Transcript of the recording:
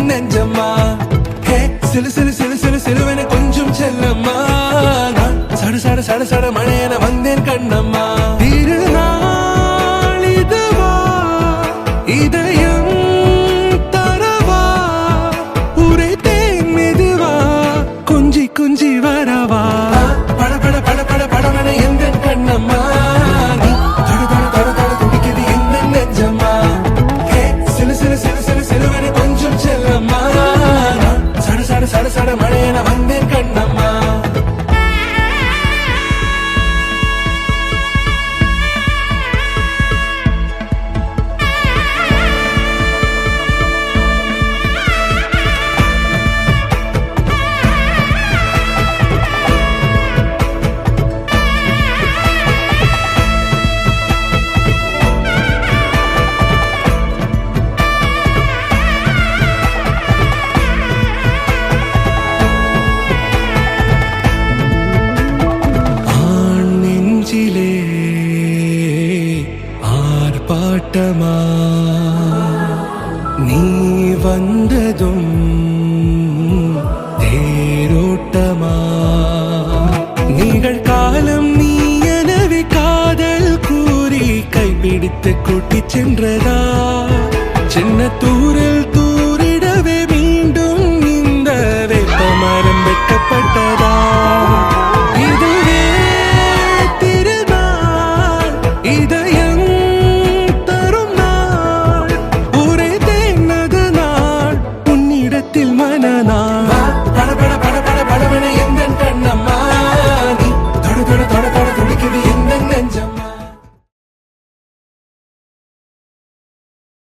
நெஞ்சம்மா ஹே சிலு சிலு சிலு சிலு சிலுவென கொஞ்சம் செல்லம்மா நான் சட சட சட சட மழையென வந்தேன் கண்ணம்மா திருநாள் இதுவா இதயம் தரவா உரைத்தேன் மெதுவா கொஞ்சி கொஞ்சி வரவா பட பட பட பட படவென எந்த கண்ணம்மா நீ தொட தொட தொட தொட துடிக்குது இந்த நெஞ்சம்மா ஹே சிலு சிலு சிலு சிலு சிலுவென கொஞ்சம் செல்லம்மா நான் சட சட சட சட மழையென வந்தேன் கண்ணம்மா ஆர்ப்பாட்டமா நீ வந்ததும் தேரோட்டமா நிகழ்காலம் நீ எனவே காதல் கூறி கைப்பிடித்து கூட்டிச் சென்றதா சின்ன தூரல்